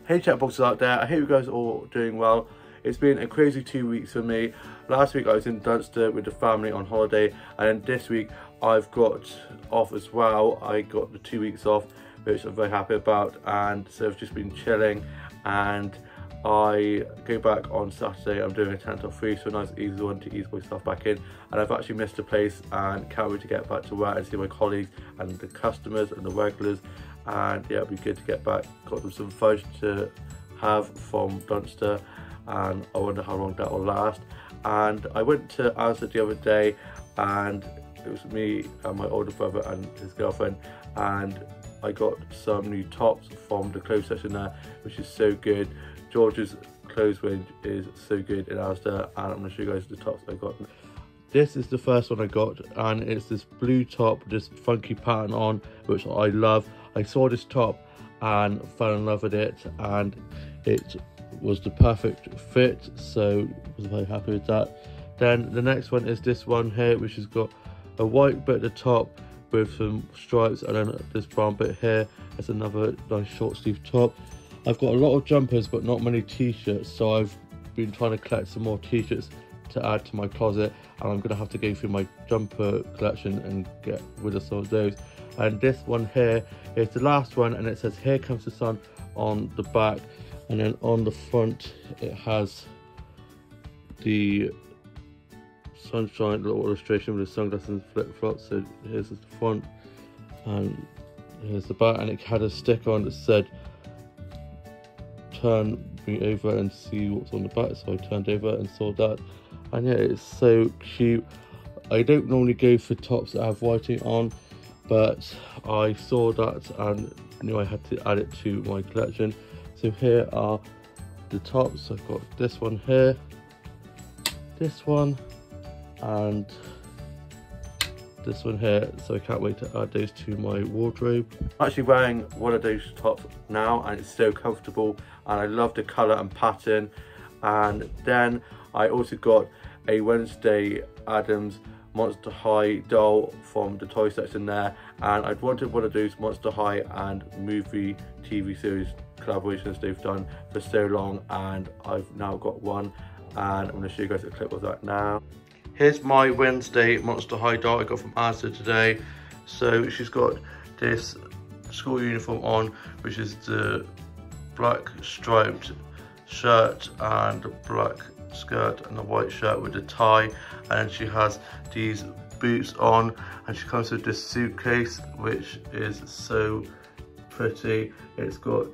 Hey chat boxes out there, I hope you guys are all doing well. It's been a crazy 2 weeks for me. Last week I was in Dunster with the family on holiday, and then this week I've got off as well. I got the 2 weeks off, which I'm very happy about, and so I've just been chilling, and I go back on Saturday. I'm doing a 10 till 3, so a nice easy one to ease myself back in, and I've actually missed a place and can't wait to get back to work and see my colleagues and the customers and the regulars. And yeah, it'll be good to get back. Got them some fudge to have from Dunster, and I wonder how long that will last. And I went to Asda the other day, and it was me and my older brother and his girlfriend, and I got some new tops from the clothes section there, which is so good. George's clothes range is so good in Asda, and I'm going to show you guys the tops I got. This is the first one I got, and it's this blue top with this funky pattern on, which I love. I saw this top and fell in love with it, and it was the perfect fit, so I was very happy with that. Then the next one is this one here, which has got a white bit at the top with some stripes, and then this brown bit here. It's another nice short sleeve top. I've got a lot of jumpers but not many t-shirts, so I've been trying to collect some more t-shirts to add to my closet, and I'm going to have to go through my jumper collection and get rid of some of those. And this one here is the last one, and it says "Here Comes the Sun" on the back, and then on the front it has the sunshine little illustration with the sunglasses and flip-flops. So here's the front and here's the back, and it had a sticker on that said "Turn me over and see what's on the back." So I turned over and saw that, and yeah, it's so cute. I don't normally go for tops that have whiting on, but I saw that and knew I had to add it to my collection. So here are the tops. I've got this one here, this one, and this one here, so I can't wait to add those to my wardrobe. I'm actually wearing one of those tops now, and it's so comfortable, and I love the colour and pattern. And then I also got a Wednesday Addams Monster High doll from the toy section there, and I'd wanted one of those Monster High and movie TV series collaborations they've done for so long, and I've now got one, and I'm going to show you guys a clip of that now. Here's my Wednesday Monster High doll I got from Asda today. So she's got this school uniform on, which is the black striped shirt and the black skirt and the white shirt with the tie, and she has these boots on, and she comes with this suitcase which is so pretty. It's got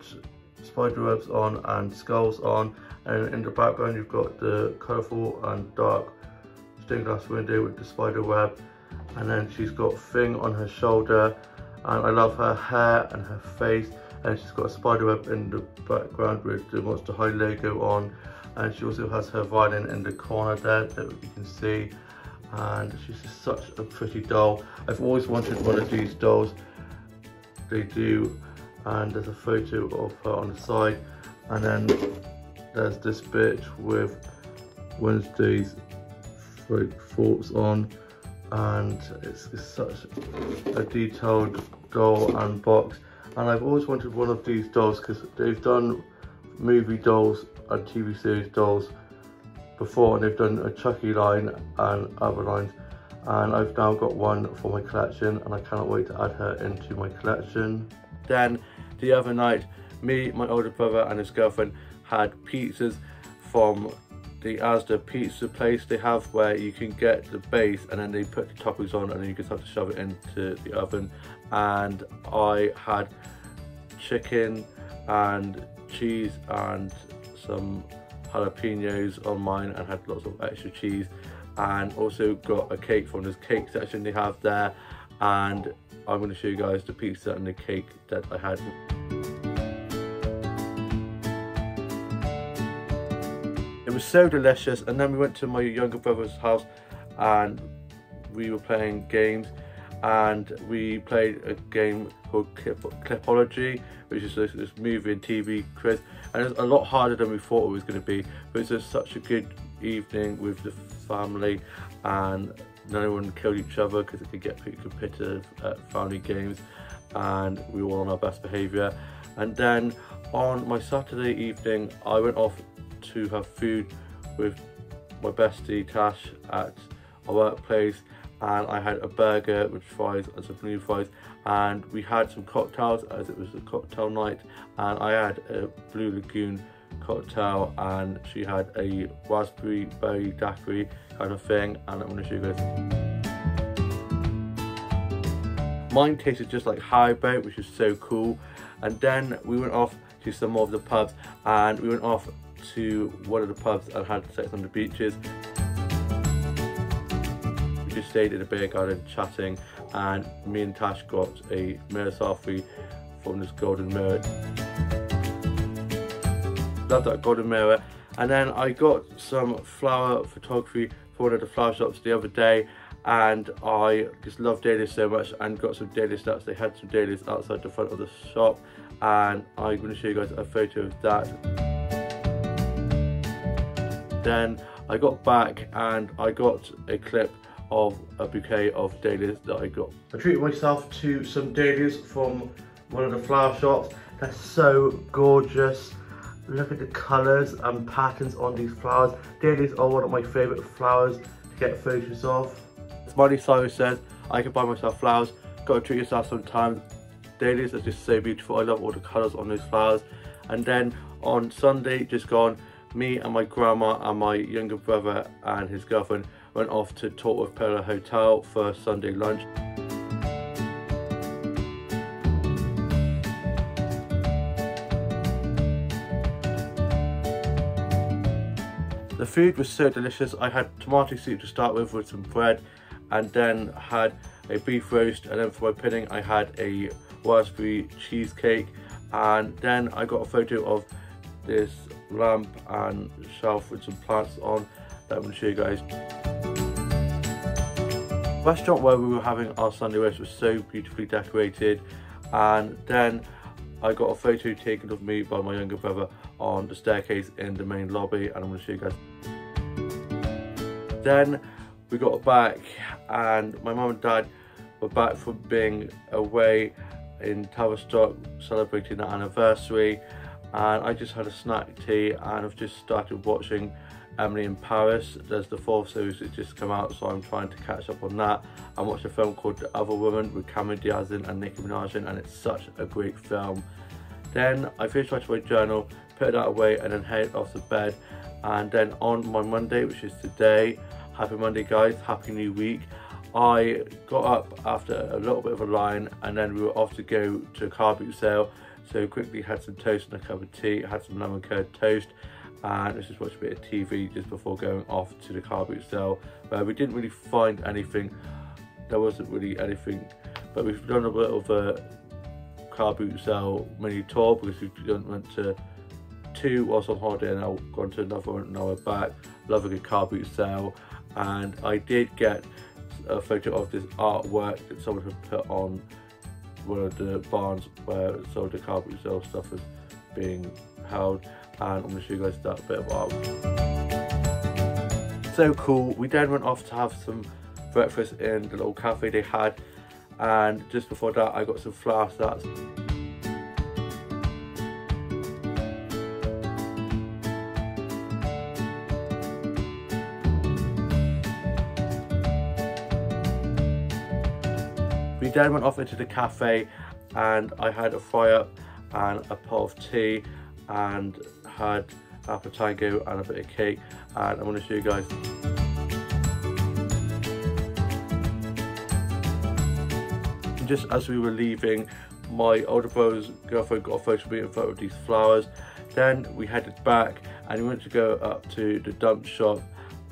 spider webs on and skulls on, and in the background you've got the colourful and dark stained glass window with the spider web, and then she's got Thing on her shoulder, and I love her hair and her face, and she's got a spider web in the background with the Monster High logo on, and she also has her violin in the corner there that you can see, and she's just such a pretty doll. I've always wanted one of these dolls. They do, and there's a photo of her on the side, and then there's this bit with Wednesday's thoughts on, and it's such a detailed doll and box. And I've always wanted one of these dolls because they've done movie dolls and TV series dolls before, and they've done a Chucky line and other lines, and I've now got one for my collection, and I cannot wait to add her into my collection. Then the other night, me, my older brother and his girlfriend had pizzas from the Asda pizza place they have, where you can get the base and then they put the toppings on, and then you just have to shove it into the oven. And I had chicken and cheese and some jalapenos on mine, and had lots of extra cheese, and also got a cake from this cake section they have there, and I'm going to show you guys the pizza and the cake that I had. It was so delicious. And then we went to my younger brother's house, and we were playing games, and we played a game called Clipology, which is this movie and TV quiz, and it's a lot harder than we thought it was going to be, but it's just such a good evening with the family, and no one killed each other because it could get pretty competitive at family games. and we were all on our best behaviour. And then on my Saturday evening, I went off to have food with my bestie Tash at our workplace, and I had a burger with fries and some blue fries, and we had some cocktails as it was a cocktail night, and I had a Blue Lagoon cocktail and she had a raspberry berry daiquiri kind of thing, and I'm going to show you guys. Mine tasted just like Haribo, which is so cool. And then we went off to some more of the pubs, and we went off to one of the pubs and had sex on the beaches. We just stayed in a beer garden chatting, and me and Tash got a mirror selfie from this golden mirror. Love that golden mirror. And then I got some flower photography for one of the flower shops the other day, and I just love dahlias so much, and got some dahlia nuts. They had some dahlias outside the front of the shop, and I'm going to show you guys a photo of that. Then I got back and I got a clip of a bouquet of dahlias that I got. I treated myself to some dahlias from one of the flower shops. They're so gorgeous. Look at the colours and patterns on these flowers. Dahlias are one of my favourite flowers to get photos of. Smiley Cyrus says, I can buy myself flowers. Gotta treat yourself sometimes. Dahlias are just so beautiful. I love all the colours on those flowers. And then on Sunday, just gone, me and my grandma and my younger brother and his girlfriend went off to Tortworth Pillar Hotel for Sunday lunch. The food was so delicious. I had tomato soup to start with some bread, and then had a beef roast, and then for my pudding I had a raspberry cheesecake, and then I got a photo of this lamp and shelf with some plants on that I'm going to show you guys. The restaurant where we were having our Sunday roast was so beautifully decorated, and then I got a photo taken of me by my younger brother on the staircase in the main lobby, and I'm going to show you guys. Then we got back, and my mum and dad were back from being away in Tavistock celebrating that anniversary, and I just had a snack tea, and I've just started watching Emily in Paris. There's the 4th series that's just come out, so I'm trying to catch up on that. I watched a film called The Other Woman with Cameron Diaz in and Nicki Minaj in, and it's such a great film. Then I finished writing my journal, put that away, and then headed off to bed. And then on my Monday, which is today, happy Monday guys, happy new week, I got up after a little bit of a line, and then we were off to go to a car boot sale. So quickly had some toast and a cup of tea, had some lemon curd toast, and let's just watch a bit of TV just before going off to the car boot sale, where we didn't really find anything. There wasn't really anything, but we've done a bit of a car boot sale mini tour because we went to 2 whilst on holiday, and I've gone to another one, now we're back. Love a good car boot sale, and I did get a photo of this artwork that someone had put on one of the barns where some of the car boot sale stuff was being held, and I'm going to show you guys that bit of art. So cool. We then went off to have some breakfast in the little cafe they had, and just before that I got some flower starts. We then went off into the cafe, and I had a fry up and a pot of tea, and had apple tango and a bit of cake, and I'm going to show you guys. And just as we were leaving, my older brother's girlfriend got a photo of me in front of these flowers. Then we headed back, and we went to go up to the dump shop,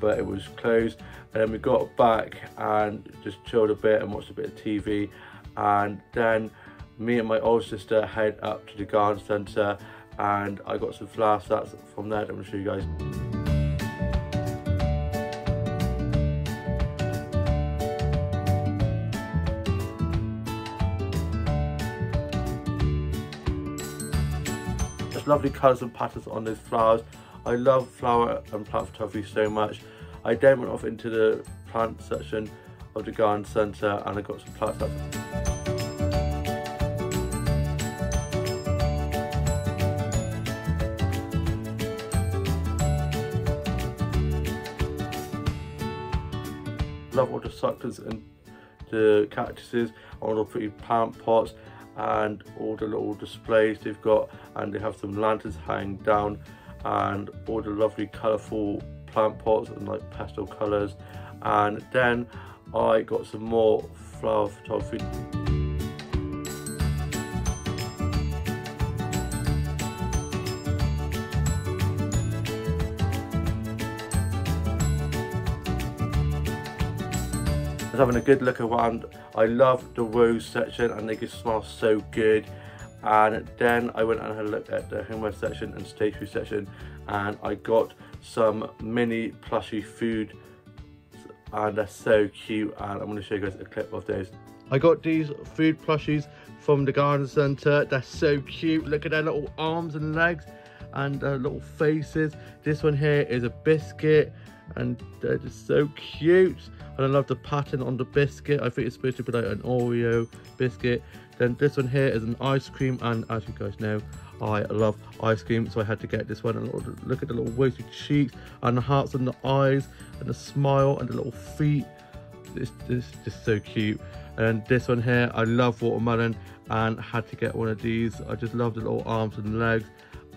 but it was closed. And then we got back and just chilled a bit and watched a bit of TV, and then me and my older sister head up to the garden centre, and I got some flower stats from there that I'm going to show you guys. Just lovely colours and patterns on those flowers. I love flower and plant photography so much. I then went off into the plant section of the garden centre, and I got some plant stats. love all the succulents and the cactuses, all the pretty plant pots and all the little displays they've got, and they have some lanterns hanging down and all the lovely colourful plant pots and like pastel colours. And then I got some more flower photography. I was having a good look around. I love the rose section and they just smell so good. And then I went and had a look at the homeware section and stationery section, and I got some mini plushy food, and they're so cute, and I'm going to show you guys a clip of those. I got these food plushies from the garden centre. They're so cute. Look at their little arms and legs and their little faces. This one here is a biscuit and they're just so cute, and I love the pattern on the biscuit. I think it's supposed to be like an Oreo biscuit. Then this one here is an ice cream, and as you guys know, I love ice cream, so I had to get this one. And look at the little rosy cheeks and the hearts and the eyes and the smile and the little feet. This is just so cute. And this one here, I love watermelon and had to get one of these. I just love the little arms and legs,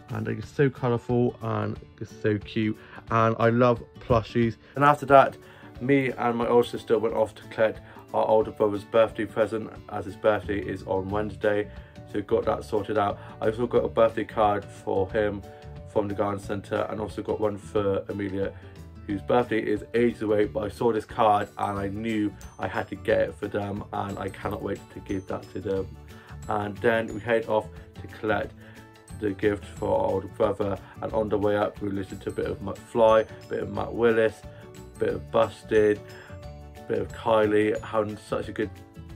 and they're just so colourful and just so cute. And I love plushies. And after that, me and my older sister went off to collect our older brother's birthday present, as his birthday is on Wednesday, so got that sorted out. I also got a birthday card for him from the garden centre, and also got one for Amelia, whose birthday is ages away, but I saw this card and I knew I had to get it for them, and I cannot wait to give that to them. And then we head off to collect the gift for our older brother, and on the way up we listened to a bit of McFly, a bit of Matt Willis, a bit of Busted, a bit of Kylie, having such a good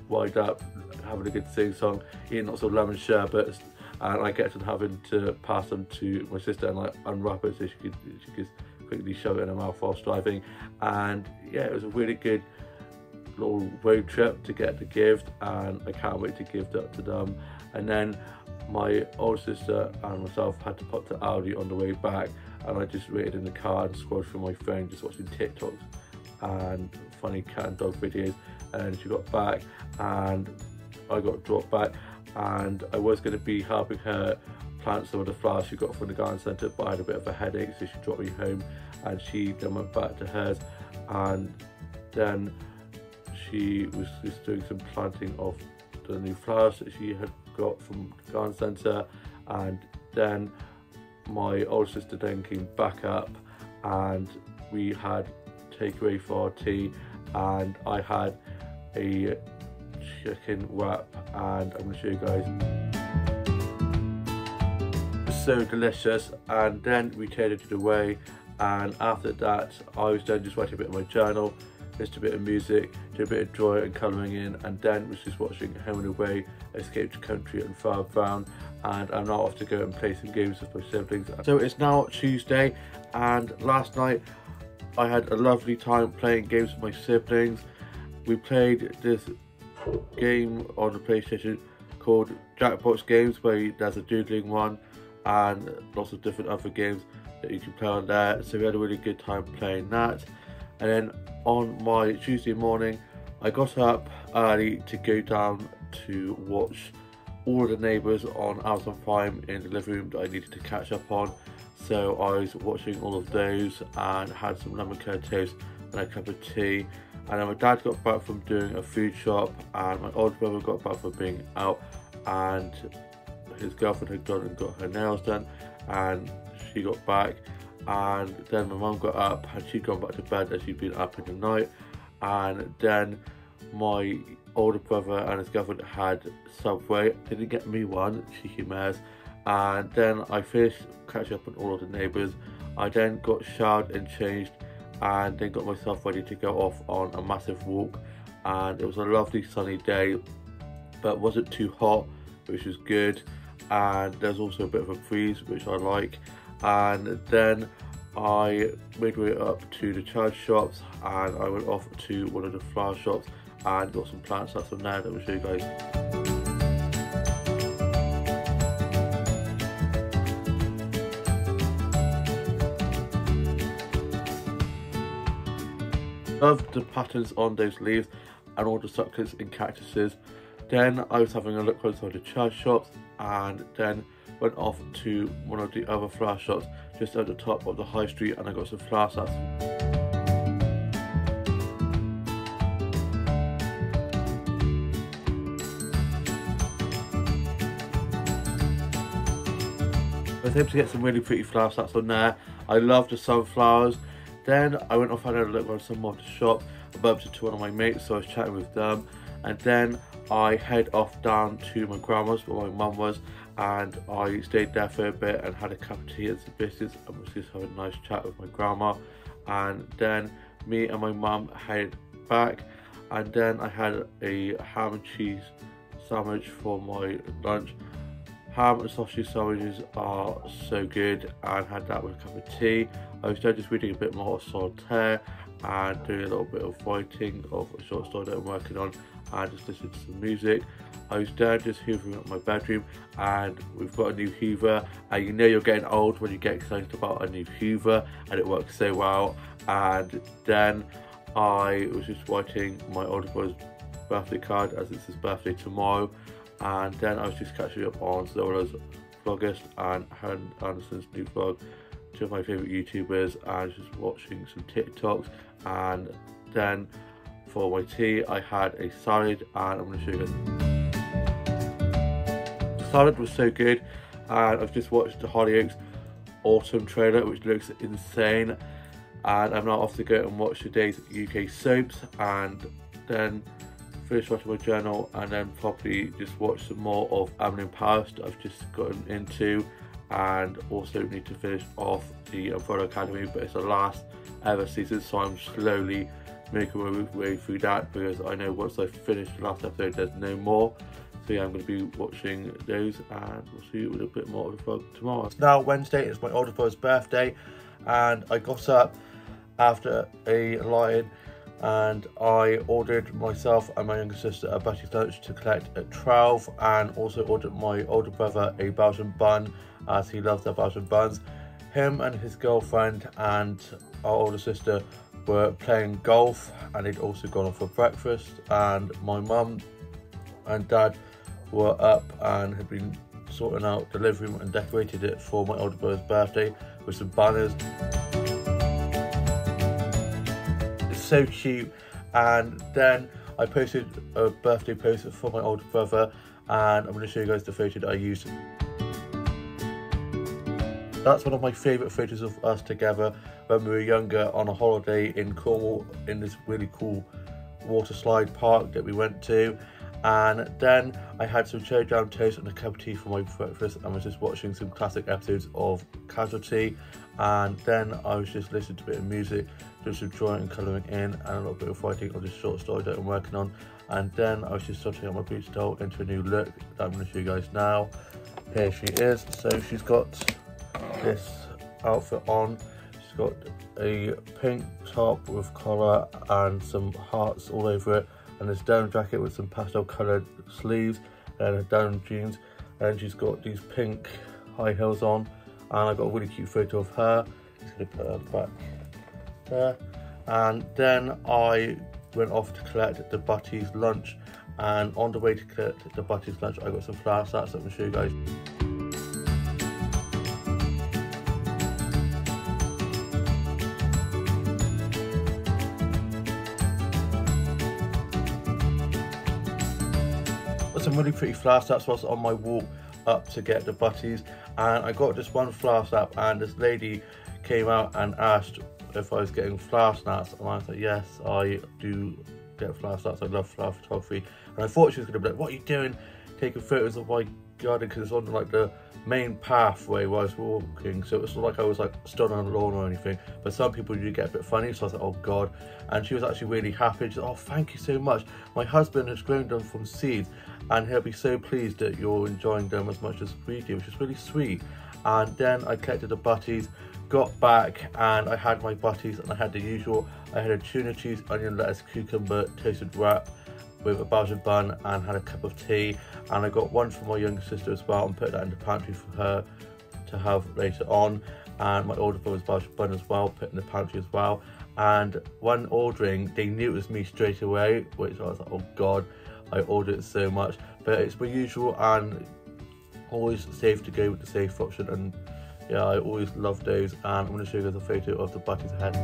ride up, having a good sing song, eating lots of lemon sherbets, and I get to having to pass them to my sister and like unwrap it so she could quickly shove it in her mouth whilst driving. And yeah, it was a really good little road trip to get the gift, and I can't wait to give that to them. And then my older sister and myself had to pop to Aldi on the way back, and I just waited in the car and scrolled through my phone just watching TikToks and funny cat and dog videos. And she got back and I got dropped back, and I was going to be helping her plant some of the flowers she got from the garden centre, but I had a bit of a headache, so she dropped me home, and she then went back to hers, and then she was just doing some planting of the new flowers that she had got from the garden centre. And then my older sister then came back up and we had takeaway for our tea, and I had a chicken wrap, and I'm going to show you guys. It was so delicious. And then we headed away, and after that I was then just writing a bit of my journal, listened to a bit of music, did a bit of drawing and colouring in, and then was just watching Home and Away, Escape to Country and Farmer Brown. And I'm now off to go and play some games with my siblings. So it's now Tuesday, and last night I had a lovely time playing games with my siblings. We played this game on the PlayStation called Jackbox Games, where there's a doodling one and lots of different other games that you can play on there. So we had a really good time playing that. And then on my Tuesday morning, I got up early to go down to watch All of the Neighbours on Amazon Prime in the living room that I needed to catch up on. So I was watching all of those and had some lemon curd toast and a cup of tea. And then my dad got back from doing a food shop, and my older brother got back from being out, and his girlfriend had gone and got her nails done, and she got back. And then my mum got up and she'd gone back to bed as she'd been up in the night. And then my older brother and his girlfriend had Subway. They didn't get me one, cheeky mares. And then I finished catching up on All of the Neighbours. I then got showered and changed, and then got myself ready to go off on a massive walk. And it was a lovely sunny day, but it wasn't too hot, which was good. And there's also a bit of a breeze, which I like. And then I made my way up to the charity shops, and I went off to one of the flower shops and got some plants up from there that I'll show you guys. Loved the patterns on those leaves and all the succulents and cactuses. Then I was having a look outside the chard shops, and then went off to one of the other flower shops just at the top of the high street, and I got some flower sets. I was able to get some really pretty flower sets on there. I love the sunflowers. Then I went off and had a look around some of the shops. I bumped into one of my mates, so I was chatting with them. And then I head off down to my grandma's where my mum was, and I stayed there for a bit and had a cup of tea and some biscuits and was just having a nice chat with my grandma. And then me and my mum headed back, and then I had a ham and cheese sandwich for my lunch. Ham and sausage sandwiches are so good, and had that with a cup of tea. I was then just reading a bit more of Solitaire and doing a little bit of writing of a short story that I'm working on, and just listening to some music. I was there just hoovering up my bedroom, and we've got a new hoover, and you know you're getting old when you get excited about a new hoover, and it works so well. And then I was just writing my older brother's birthday card, as it's his birthday tomorrow. And then I was just catching up on Zola's Vlogist and Helen Anderson's new vlog, two of my favourite YouTubers, and just watching some TikToks. And then for my tea I had a salad, and I'm going to show you guys. The salad was so good, and I've just watched the Hollyoaks autumn trailer, which looks insane, and I'm now off to go and watch today's UK soaps, and then finish writing my journal, and then probably just watch some more of Emily in Paris that I've just gotten into, and also need to finish off the Umbrella Academy, but it's the last ever season, so I'm slowly making my way through that, because I know once I finish the last episode there's no more. So yeah, I'm going to be watching those, and we'll see you with a bit more of the vlog tomorrow. It's now Wednesday, it's my older brother's birthday, and I got up after a lie-in, and I ordered myself and my younger sister a Butty's lunch to collect at 12, and also ordered my older brother a Belgian bun, as he loves their Belgian buns. Him and his girlfriend and our older sister were playing golf, and they'd also gone off for breakfast, and my mum and dad were up and had been sorting out the living room and decorated it for my older brother's birthday with some banners. So cute. And then I posted a birthday post for my older brother, and I'm going to show you guys the photo that I used. That's one of my favourite photos of us together when we were younger on a holiday in Cornwall, in this really cool water slide park that we went to. And then I had some cherry jam toast and a cup of tea for my breakfast, and was just watching some classic episodes of Casualty. And then I was just listening to a bit of music, just drawing and colouring in, and a little bit of writing on this short story that I'm working on. And then I was just sorting out my boots doll into a new look that I'm going to show you guys now. Here she is. So she's got this outfit on. She's got a pink top with collar and some hearts all over it, and this denim jacket with some pastel coloured sleeves, and a denim jeans, and she's got these pink high heels on, and I got a really cute photo of her. Just going to put her back there. And then I went off to collect the Butty's lunch, and on the way to collect the Butty's lunch I got some flower sets that I'm going to show you guys. Some really pretty flower sets whilst on my walk up to get the Butty's, and I got this one flower set, and this lady came out and asked if I was getting flower snaps, and I was like, yes, I do get flower snaps, I love flower photography. And I thought she was going to be like, what are you doing taking photos of my garden, because it's on like the main pathway where I was walking, so it was like I was like stood on a lawn or anything. But some people do get a bit funny, so I was like, oh god. And she was actually really happy. She said, oh, thank you so much, my husband has grown them from seeds, and he'll be so pleased that you're enjoying them as much as we do, which is really sweet. And then I collected the Butty's, got back, and I had my Butty's, and I had the usual. I had a tuna cheese, onion, lettuce, cucumber, toasted wrap with a Belgian bun, and had a cup of tea. And I got one for my younger sister as well, and put that in the pantry for her to have later on. And my older brother's Belgian bun as well, put in the pantry as well. and when ordering, they knew it was me straight away, which I was like, oh god, I ordered it so much. But it's my usual, and always safe to go with the safe option, and yeah, I always love those. And I'm going to show you guys a photo of the butties ahead.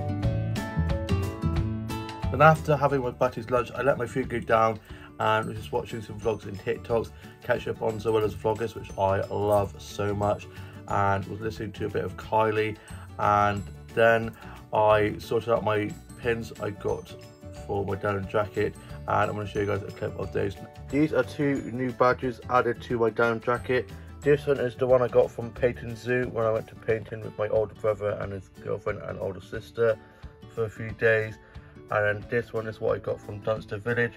And after having my butties lunch, I let my food go down and was just watching some vlogs and TikToks, catch up on Zoella's vloggers, which I love so much, and was listening to a bit of Kylie. And then I sorted out my pins I got for my denim jacket, and I'm going to show you guys a clip of those. These are 2 new badges added to my denim jacket. This one is the one I got from Peyton Zoo when I went to painting with my older brother and his girlfriend and older sister for a few days. And then this one is what I got from Dunster Village,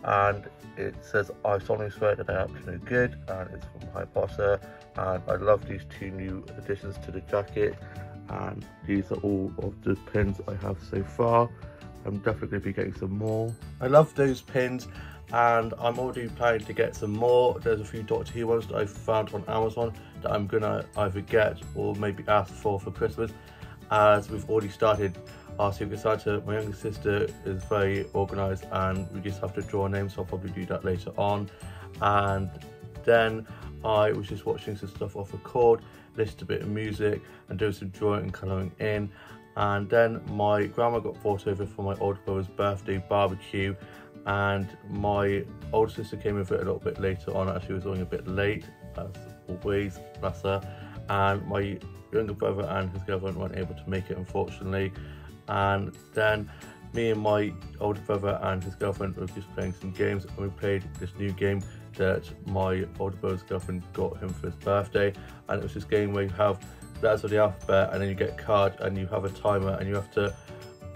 and it says, I solemnly swear that I am up to no good, and it's from High Bossa. And I love these 2 new additions to the jacket, and these are all of the pins I have so far. I'm definitely going to be getting some more. I love those pins, and I'm already planning to get some more. There's a few Doctor Who ones that I found on Amazon that I'm going to either get or maybe ask for Christmas, as we've already started our Secret Santa. My younger sister is very organised, and we just have to draw names, so I'll probably do that later on. And then I was just watching some stuff off record, listened to a bit of music and doing some drawing and colouring in. And then my grandma got brought over for my older brother's birthday barbecue, and my older sister came over a little bit later on as she was running a bit late, as always, bless her. And my younger brother and his girlfriend weren't able to make it, unfortunately. And then me and my older brother and his girlfriend were just playing some games, and we played this new game that my older brother's girlfriend got him for his birthday. And it was this game where you have letters of the alphabet, and then you get a card, and you have a timer, and you have to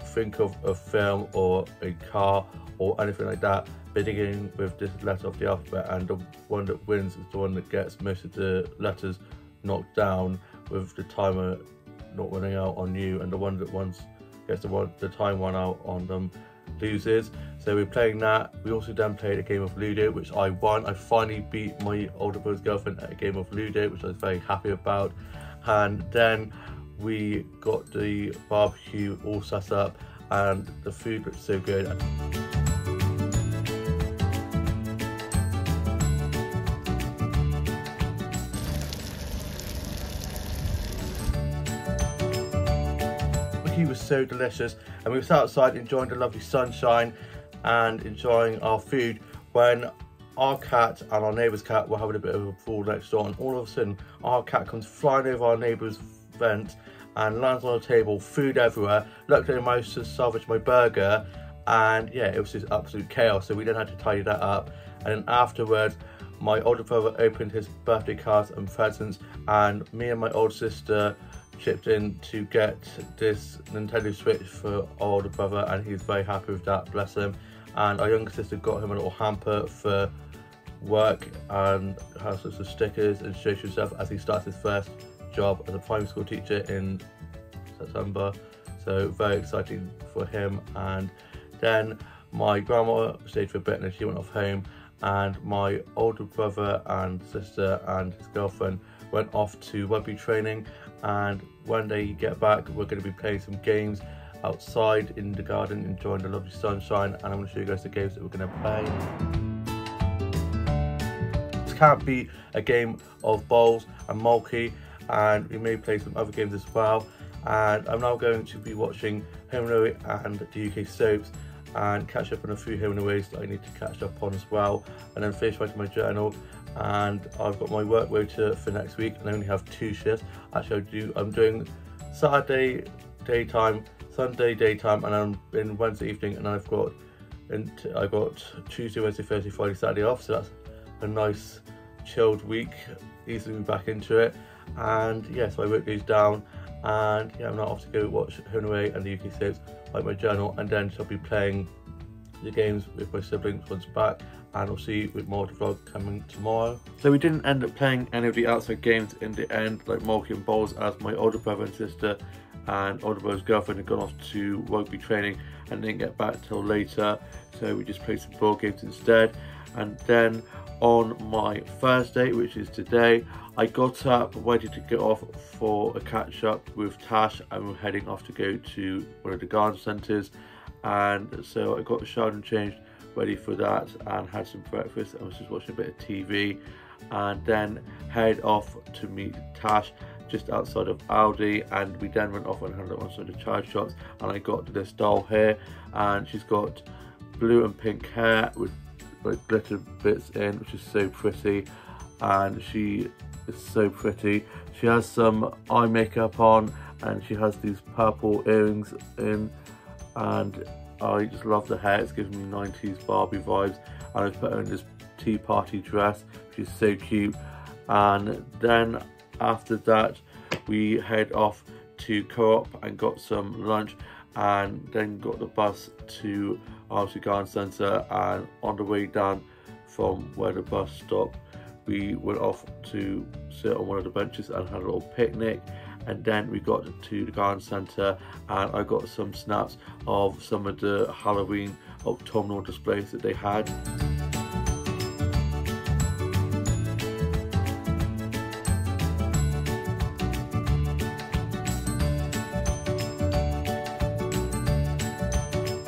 think of a film or a car or anything like that beginning with this letter of the alphabet, and the one that wins is the one that gets most of the letters knocked down with the timer not running out on you, and the one that gets the time run out on them loses. So we're playing that. We also then played a game of Ludo, which I won. I finally beat my older brother's girlfriend at a game of Ludo, which I was very happy about. And then we got the barbecue all set up, and the food looked so good. It was so delicious, and we were outside enjoying the lovely sunshine and enjoying our food when our cat and our neighbour's cat were having a bit of a brawl next door, and all of a sudden our cat comes flying over our neighbour's vent and lands on the table, food everywhere. Luckily I managed to salvage my burger, and yeah, it was just absolute chaos, so we then had to tidy that up. And then afterwards my older brother opened his birthday cards and presents, and me and my older sister chipped in to get this Nintendo Switch for our older brother, and he's very happy with that, bless him. And our younger sister got him a little hamper for work and has lots of stickers and shows himself as he starts his first job as a primary school teacher in September, so very exciting for him. And then my grandma stayed for a bit, and then she went off home, and my older brother and sister and his girlfriend went off to rugby training. And when they get back, we're going to be playing some games outside in the garden, enjoying the lovely sunshine, and I'm going to show you guys the games that we're going to play. This can't be a game of bowls and mulki, and we may play some other games as well. And I'm now going to be watching Home and Away and the UK soaps, and catch up on a few Home and Aways that I need to catch up on as well, and then finish writing my journal. And I've got my work rota for next week, and I only have 2 shifts. Actually, I'm doing Saturday daytime, Sunday daytime, and I'm in Wednesday evening, and I've got Tuesday, Wednesday, Thursday, Friday, Saturday off, so that's a nice chilled week, easily back into it. And yeah, so I wrote these down, and yeah, I'm now off to go watch Home and Away and the UK soaps, write my journal, and then I'll be playing the games with my siblings once back, and I'll see you with more of the vlog coming tomorrow. So we didn't end up playing any of the outside games in the end, like mulki and bowls, as my older brother and sister and older brother's girlfriend had gone off to rugby training and didn't get back till later, so we just played some board games instead. And then on my Thursday, which is today, I got up, ready to get off for a catch up with Tash, and we're heading off to go to one of the garden centres. And so I got showered and changed, ready for that, and had some breakfast and was just watching a bit of TV, and then head off to meet Tash just outside of Aldi. And we then went off and had a look on some of the child shops, and I got this doll here, and she's got blue and pink hair with like glitter bits in, which is so pretty, and she is so pretty. She has some eye makeup on, and she has these purple earrings in, and I just love the hair. It's giving me 90s Barbie vibes, and I put her in this tea party dress, which is so cute. And then after that we head off to Co-op and got some lunch, and then got the bus to Armstrong Garden Centre. And on the way down from where the bus stopped, we went off to sit on one of the benches and had a little picnic. And then we got to the garden centre, and I got some snaps of some of the Halloween autumnal displays that they had.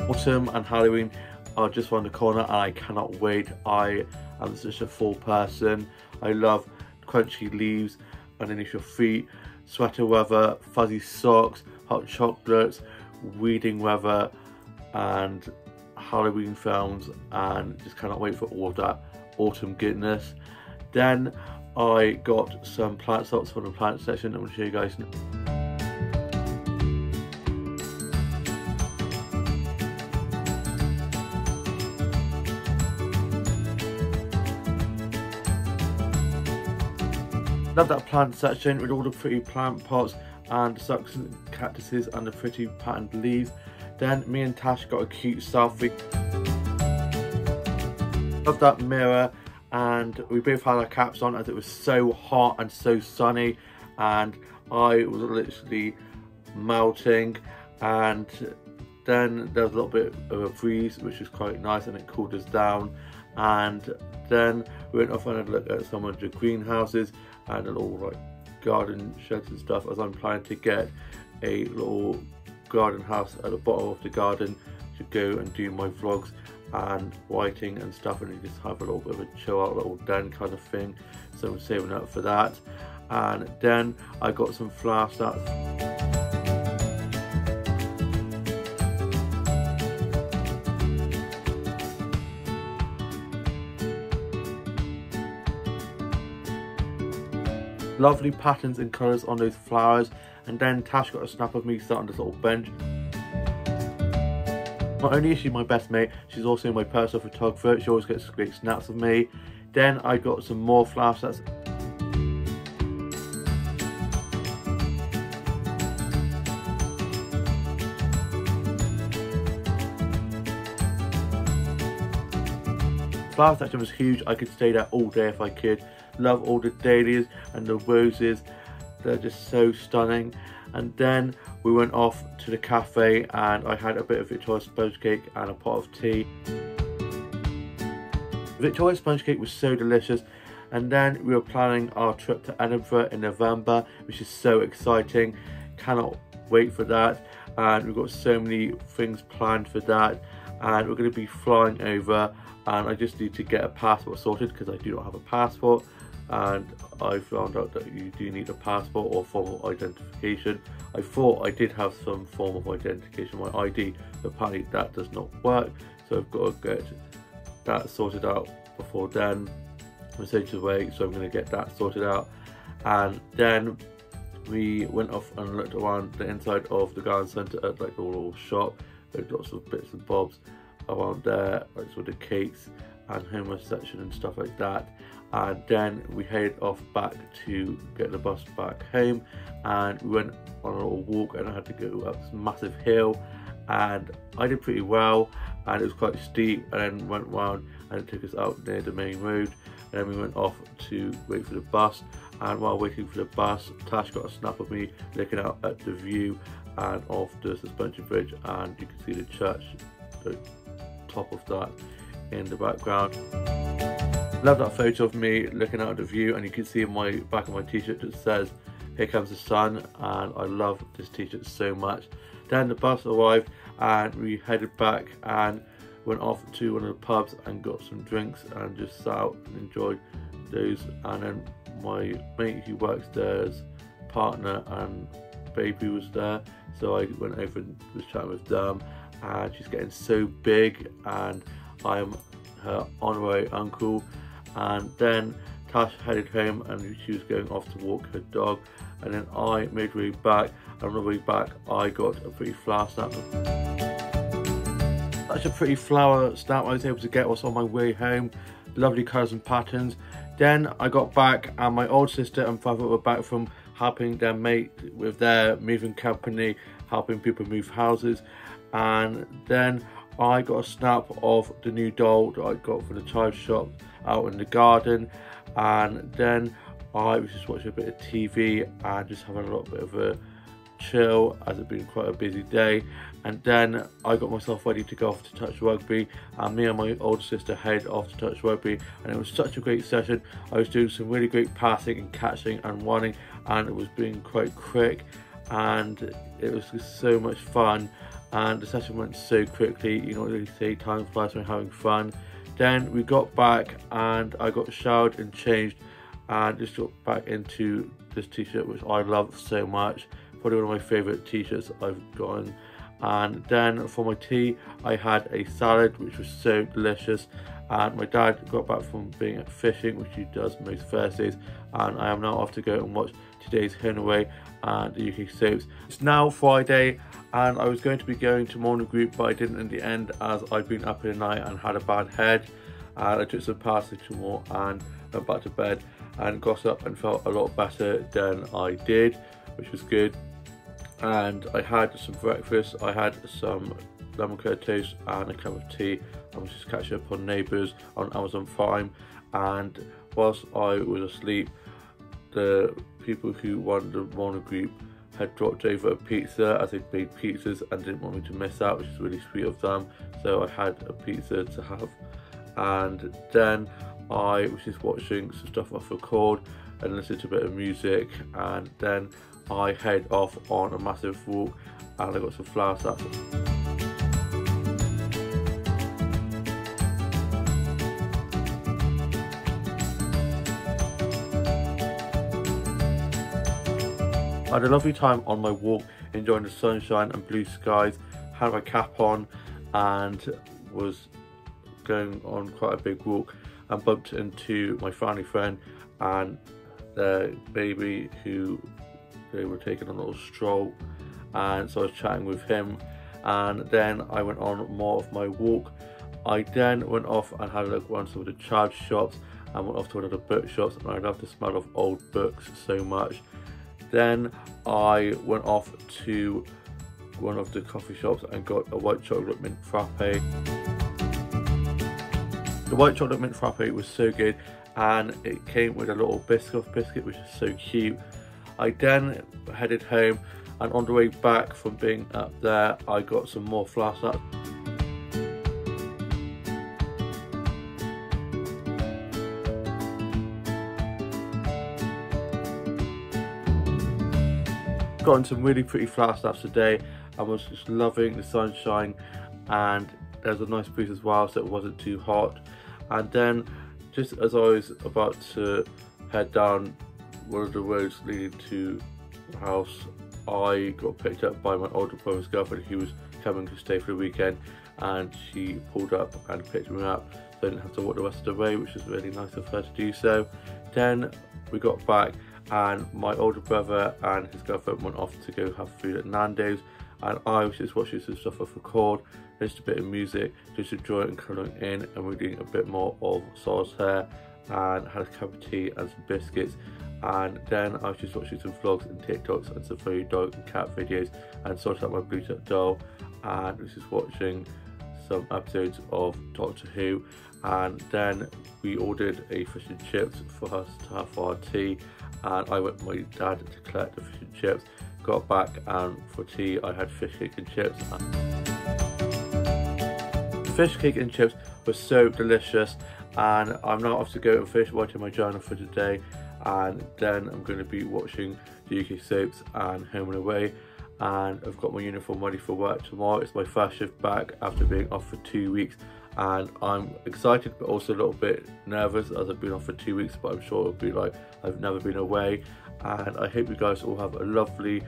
Autumn and Halloween are just around the corner, and I cannot wait. I am such a fall person. I love crunchy leaves underneath your feet, sweater weather, fuzzy socks, hot chocolates, weeding weather, and Halloween films, and just cannot wait for all of that autumn goodness. Then I got some plant stocks from the plant section. I'm going to show you guys now. Love that plant section with all the pretty plant pots and succulent cactuses and the pretty patterned leaves. Then me and Tash got a cute selfie. Love that mirror, and we both had our caps on as it was so hot and so sunny, and I was literally melting. And then there was a little bit of a breeze, which was quite nice, and it cooled us down. And then we went off and had a look at some of the greenhouses and a little like garden sheds and stuff, as I'm planning to get a little garden house at the bottom of the garden to go and do my vlogs and writing and stuff, and just have a little bit of a chill out little den kind of thing. So I'm saving up for that. And then I got some flower starts. Lovely patterns and colours on those flowers. And then Tash got a snap of me sat on this little bench. Not only is she my best mate, she's also my personal photographer. She always gets great snaps of me. Then I got some more flower sets. Flower section was huge. I could stay there all day if I could. Love all the dahlias and the roses. They're just so stunning. And then we went off to the cafe, and I had a bit of Victoria sponge cake and a pot of tea. Victoria sponge cake was so delicious. And then we were planning our trip to Edinburgh in November, which is so exciting. Cannot wait for that. And we've got so many things planned for that. And we're going to be flying over, and I just need to get a passport sorted because I do not have a passport. And I found out that you do need a passport or form of identification. I thought I did have some form of identification, my ID, but apparently that does not work. So I've got to get that sorted out before then. I'm so away, so I'm going to get that sorted out. And then we went off and looked around the inside of the garden centre at like a little shop. There's lots of bits and bobs around there, like sort of cakes and homeless section and stuff like that. And then we headed off back to get the bus back home, and we went on a little walk, and I had to go up this massive hill, and I did pretty well, and it was quite steep, and then went round and it took us out near the main road. And then we went off to wait for the bus, and while waiting for the bus, Tash got a snap of me looking out at the view and of the suspension bridge, and you can see the church, the top of that in the background. Love that photo of me looking out at the view, and you can see in my back of my t-shirt that says "Here Comes the Sun," and I love this t-shirt so much. Then the bus arrived and we headed back and went off to one of the pubs and got some drinks and just sat out and enjoyed those. And then my mate who works there's partner and baby was there, so I went over and was chatting with them, and she's getting so big and I am her honorary uncle. And then Tash headed home and she was going off to walk her dog, and then I made my way back, and on the way back I got a pretty flower stamp. Such a pretty flower stamp I was able to get whilst on my way home. Lovely colours and patterns. Then I got back and my old sister and brother were back from helping their mate with their moving company, helping people move houses. And then I got a snap of the new doll that I got from the child shop out in the garden. And then I was just watching a bit of TV and just having a little bit of a chill, as it's been quite a busy day. And then I got myself ready to go off to touch rugby, and me and my older sister headed off to touch rugby, and it was such a great session. I was doing some really great passing and catching and running, and it was being quite quick, and it was just so much fun, and the session went so quickly. You know what they say, time flies when having fun. Then we got back and I got showered and changed and just got back into this t-shirt which I love so much. Probably one of my favourite t-shirts I've gotten. And then for my tea I had a salad which was so delicious, and my dad got back from being at fishing, which he does most Thursdays, and I am now off to go and watch today's Home Away and the UK soaps. It's now Friday and I was going to be going to morning group, but I didn't in the end as I'd been up in the night and had a bad head, and I took some paracetamol and went back to bed and got up and felt a lot better than I did, which was good. And I had some breakfast. I had some lemon curd toast and a cup of tea. I was just catching up on Neighbours on Amazon Prime, and whilst I was asleep, the people who won the morning group had dropped over a pizza, as they made pizzas and didn't want me to miss out, which is really sweet of them. So I had a pizza to have, and then I was just watching some stuff off record and listening to a bit of music, and then I head off on a massive walk and I got some flower stamps. I had a lovely time on my walk, enjoying the sunshine and blue skies, had my cap on and was going on quite a big walk, and bumped into my family friend and their baby who they were taking a little stroll, and so I was chatting with him, and then I went on more of my walk. I then went off and had a look around some of the child shops and went off to one of the bookshops, and I love the smell of old books so much. Then I went off to one of the coffee shops and got a white chocolate mint frappe. The white chocolate mint frappe was so good, and it came with a little Biscoff biscuit which is so cute. I then headed home, and on the way back from being up there I got some more flower stamps. Gotten some really pretty flower stamps today. I was just loving the sunshine, and there's a nice breeze as well, so it wasn't too hot. And then just as I was about to head down one of the roads leading to the house, I got picked up by my older brother's girlfriend who was coming to stay for the weekend, and she pulled up and picked me up, so I didn't have to walk the rest of the way, which was really nice of her to do so. Then we got back and my older brother and his girlfriend went off to go have food at Nando's, and I was just watching some stuff off record, just a bit of music, just enjoying and colouring in and reading a bit more of Solitaire, and had a cup of tea and some biscuits. And then I was just watching some vlogs and TikToks and some furry dog and cat videos, and sorted out my blue tuck doll, and was just watching some episodes of Doctor Who. And then we ordered a fish and chips for us to have for our tea, and I went with my dad to collect the fish and chips. Got back, and for tea I had fish cake and chips. The fish cake and chips were so delicious, and I'm now off to go and finish writing my journal for today, and then I'm going to be watching the UK soaps and Home and Away, and I've got my uniform ready for work tomorrow. It's my first shift back after being off for 2 weeks, and I'm excited but also a little bit nervous as I've been off for 2 weeks, but I'm sure it'll be like I've never been away. And I hope you guys all have a lovely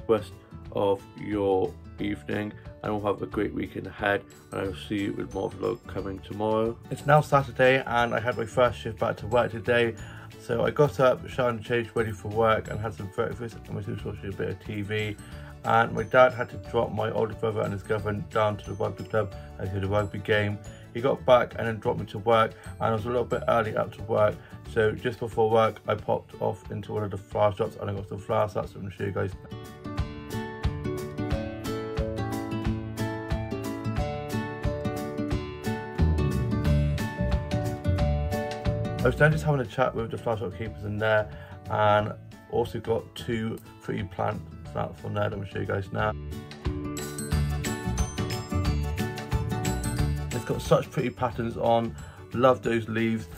rest of your evening, and we'll have a great weekend ahead, and I'll see you with more vlog coming tomorrow. It's now Saturday and I had my first shift back to work today, so I got up, showered and changed, ready for work, and had some breakfast, and my sister watching a bit of TV. And my dad had to drop my older brother and his girlfriend down to the rugby club and to the rugby game. He got back and then dropped me to work, and I was a little bit early up to work, so just before work I popped off into one of the flower shops and I got some flowers. That's what I'm going to show you guys. I was then just having a chat with the flower shop keepers in there, and also got 2 pretty plants out from there that I'm going to show you guys now. It's got such pretty patterns on, love those leaves.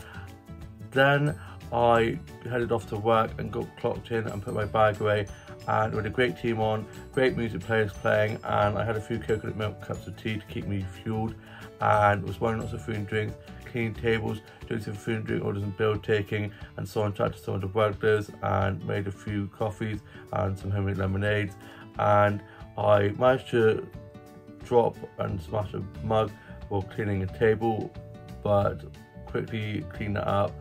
Then I headed off to work and got clocked in and put my bag away, and with a great team on, great music players playing, and I had a few coconut milk cups of tea to keep me fueled, and was buying lots of food and drinks, cleaning tables, doing some food and drink orders and bill taking, and so on, chatted to some of the workers and made a few coffees and some homemade lemonades. And I managed to drop and smash a mug while cleaning a table, but quickly cleaned that up.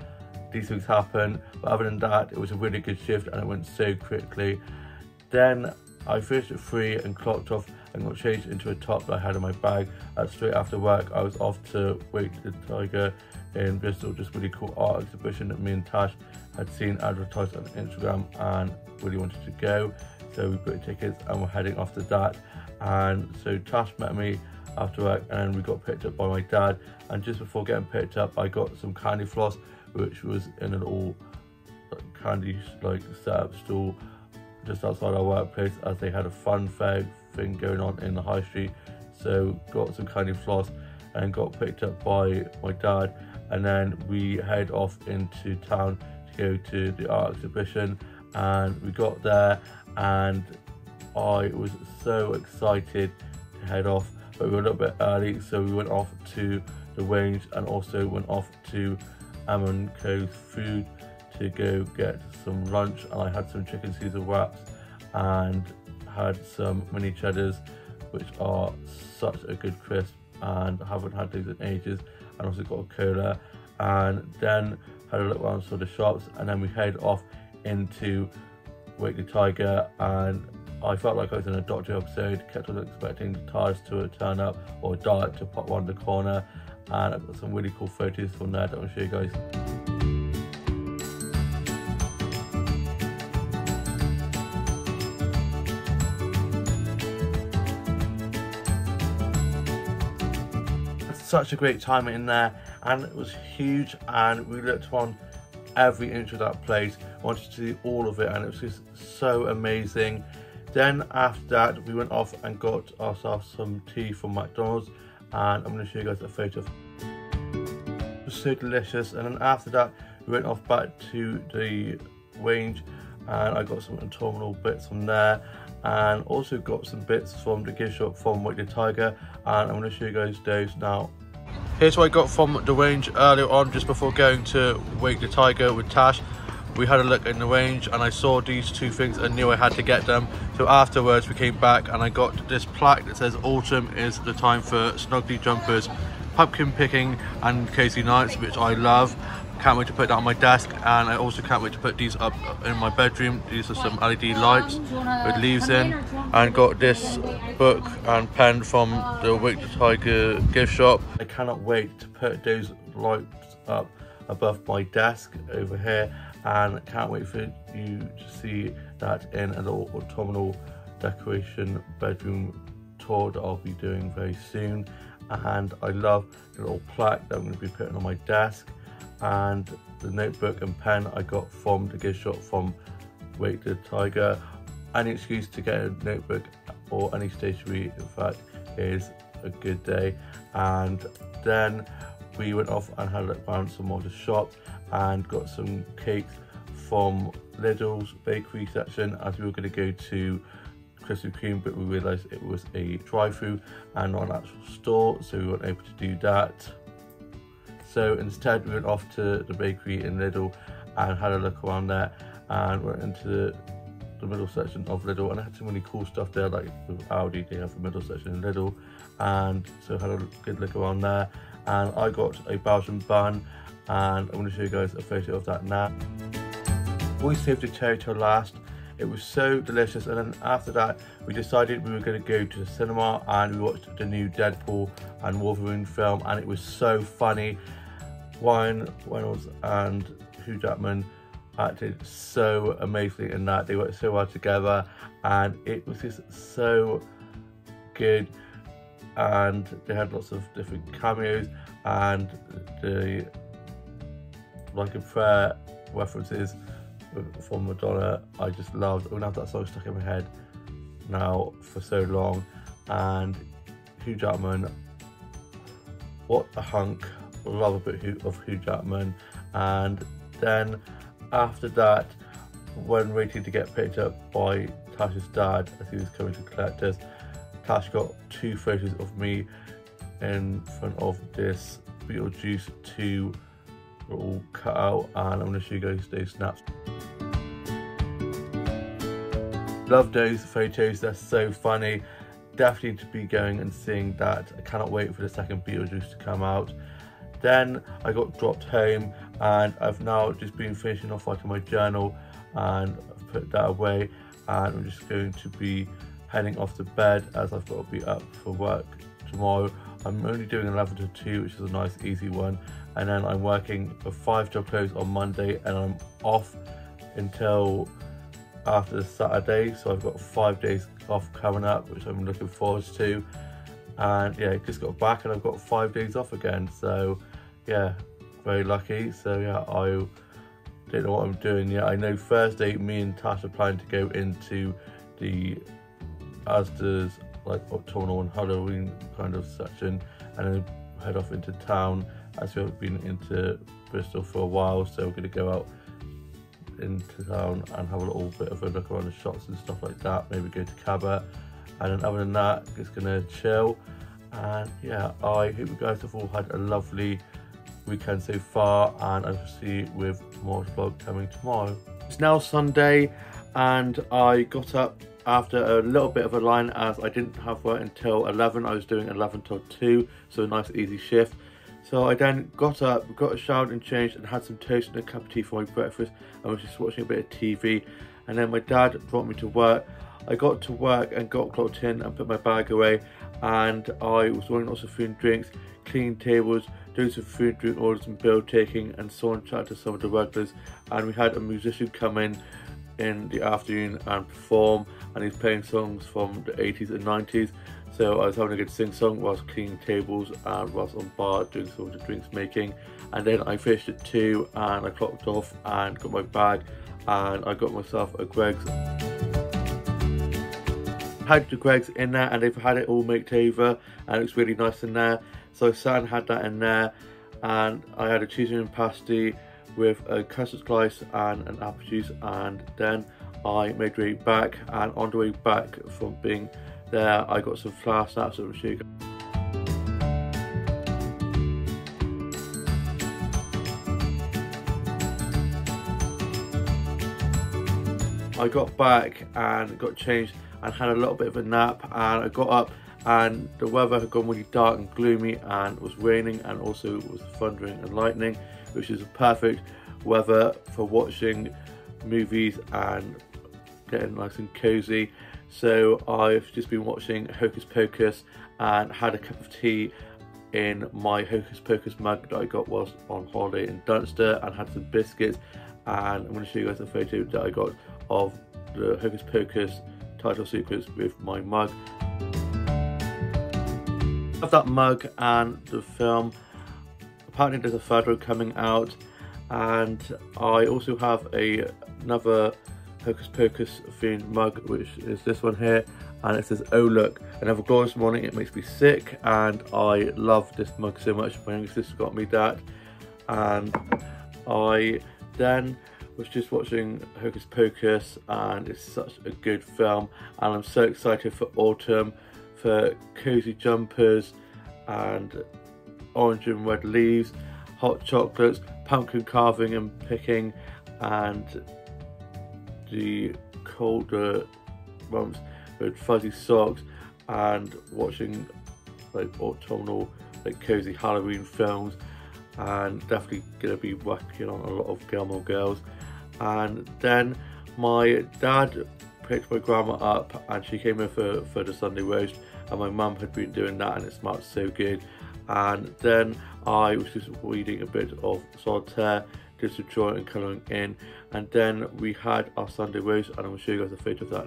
These things happen, but other than that, it was a really good shift and it went so quickly. Then I finished at 3 and clocked off and got changed into a top that I had in my bag. Straight after work, I was off to Wake the Tiger in Bristol, just really cool art exhibition that me and Tash had seen advertised on Instagram and really wanted to go. So we booked tickets and we're heading off to that. And so Tash met me after work, and we got picked up by my dad. And just before getting picked up, I got some candy floss, which was in an all candy setup stall just outside our workplace, as they had a fun fair thing going on in the high street. So got some candy floss and got picked up by my dad, and then we head off into town to go to the art exhibition. And we got there and I was so excited to head off, but we were a little bit early, so we went off to the range and also went off to Co's Food to go get some lunch. And I had some chicken Caesar wraps and had some mini cheddars, which are such a good crisp, and I haven't had these in ages, and also got a cola. And then had a look around some of the shops, and then we head off into Wake the Tiger. And I felt like I was in a Doctor episode, kept on expecting the TARDIS to turn up or Dalek to pop around the corner, and I've got some really cool photos from there that I'll show you guys. Such a great time in there, and it was huge, and we looked on every inch of that place, wanted to see all of it, and it was just so amazing. Then after that, we went off and got ourselves some tea from McDonald's, and I'm going to show you guys a photo. It was so delicious. And then after that, we went off back to the range, and I got some autumnal bits from there, and also got some bits from the gift shop from Wake the Tiger, and I'm going to show you guys those now. Here's what I got from the range earlier on, just before going to Wake the Tiger with Tash. We had a look in the range and I saw these 2 things and knew I had to get them. So afterwards we came back and I got this plaque that says autumn is the time for snuggly jumpers, pumpkin picking and cozy nights, which I love. Can't wait to put that on my desk, and I also can't wait to put these up in my bedroom. These are some LED lights with leaves in, and got this book and pen from the Wake the Tiger gift shop. I cannot wait to put those lights up above my desk over here, and can't wait for you to see that in a little autumnal decoration bedroom tour that I'll be doing very soon. And I love the little plaque that I'm going to be putting on my desk, and the notebook and pen I got from the gift shop from Wake the Tiger. Any excuse to get a notebook or any stationery, in fact, is a good day. And then we went off and had a look around some more of the shops and got some cakes from Lidl's bakery section, as we were going to go to Krispy Kreme, but we realised it was a drive-through and not an actual store, so we weren't able to do that. So instead we went off to the bakery in Lidl and had a look around there, and went into the middle section of Lidl, and I had some really cool stuff there, like with Aldi, they have a middle section in Lidl, and so had a good look around there, and I got a Belgian bun, and I'm going to show you guys a photo of that now. We saved the cherry till last. It was so delicious, and then after that we decided we were going to go to the cinema and we watched the new Deadpool and Wolverine film, and it was so funny. Ryan Reynolds and Hugh Jackman acted so amazingly in that. They worked so well together and it was just so good, and they had lots of different cameos, and the Like a Prayer references from Madonna I just loved. I'm gonna have that song stuck in my head now for so long. And Hugh Jackman, what a hunk. Love a bit of Hugh Jackman. And then after that, when waiting to get picked up by Tash's dad as he was coming to collect us, Tash got 2 photos of me in front of this Beetlejuice 2 all cut out, and I'm going to show you guys those snaps. Love those photos, they're so funny. Definitely to be going and seeing that. I cannot wait for the second Beetlejuice to come out. Then I got dropped home, and I've now just been finishing off writing my journal, and I've put that away, and I'm just going to be heading off to bed as I've got to be up for work tomorrow. I'm only doing 11 to 2, which is a nice easy one, and then I'm working a 5 till close on Monday, and I'm off until after Saturday, so I've got 5 days off coming up, which I'm looking forward to. And yeah, just got back and I've got 5 days off again, so yeah, very lucky. So yeah, I don't know what I'm doing yet. I know Thursday me and Tash are planning to go into the Asda's like autumnal and Halloween kind of section, and then head off into town, as we haven't been into Bristol for a while, so we're going to go out into town and have a little bit of a look around the shops and stuff like that, maybe go to Cabot, and then other than that, just gonna chill. And yeah, I hope you guys have all had a lovely weekend so far, and I will see you with more vlog coming tomorrow. It's now Sunday, and I got up after a little bit of a line as I didn't have work until 11. I was doing 11 till 2, so a nice easy shift. So I then got up, got showered and changed, and had some toast and a cup of tea for my breakfast. I was just watching a bit of TV, and then my dad brought me to work. I got to work and got clocked in and put my bag away, and I was ordering lots of food and drinks, cleaning tables, doing some food and drink orders and bill taking, and saw and chatted to some of the regulars. And we had a musician come in the afternoon and perform, and he's playing songs from the 80s and 90s. So I was having a good sing song whilst cleaning tables and whilst on bar doing some of the drinks making. And then I finished at 2 and I clocked off and got my bag, and I got myself a Greggs. Had the Greggs in there, and they've had it all maked over, and it's really nice in there. So I sat and had that in there, and I had a cheese and pasty with a custard slice and an apple juice, and then I made my way back, and on the way back from being there I got some flour snaps and sugar. I got back and got changed and had a little bit of a nap, and I got up and the weather had gone really dark and gloomy, and it was raining, and also it was thundering and lightning, which is a perfect weather for watching movies and getting nice and cozy. So I've just been watching Hocus Pocus and had a cup of tea in my Hocus Pocus mug that I got whilst on holiday in Dunster, and had some biscuits, and I'm going to show you guys a photo that I got of the Hocus Pocus title sequence with my mug. Of that mug and the film, apparently there's a third one coming out, and I also have another Hocus Pocus themed mug, which is this one here, and it says "Oh look, another glorious morning, it makes me sick," and I love this mug so much. My younger sister got me that, and I then was just watching Hocus Pocus, and it's such a good film, and I'm so excited for autumn, for cozy jumpers and orange and red leaves, hot chocolates, pumpkin carving and picking, and the colder months with fuzzy socks, and watching like autumnal, like cozy Halloween films, and definitely gonna be working on a lot of Gilmore Girls. And then my dad picked my grandma up, and she came in for the Sunday roast, and my mum had been doing that, and it smelled so good. And then I was just reading a bit of solitaire, did some drawing and colouring in, and then we had our Sunday roast, and I'm going to show you guys a photo of that.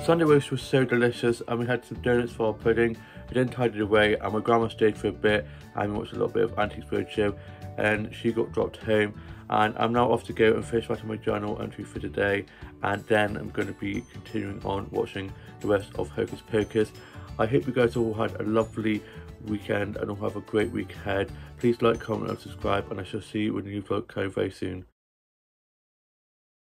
Sunday roast was so delicious, and we had some donuts for our pudding. We then tidied away, and my grandma stayed for a bit, and we watched a little bit of Antiques Roadshow, and she got dropped home. And I'm now off to go and finish writing my journal entry for today, and then I'm going to be continuing on watching the rest of Hocus Pocus. I hope you guys all had a lovely weekend and all have a great week ahead. Please like, comment and subscribe, and I shall see you in a new vlog coming very soon.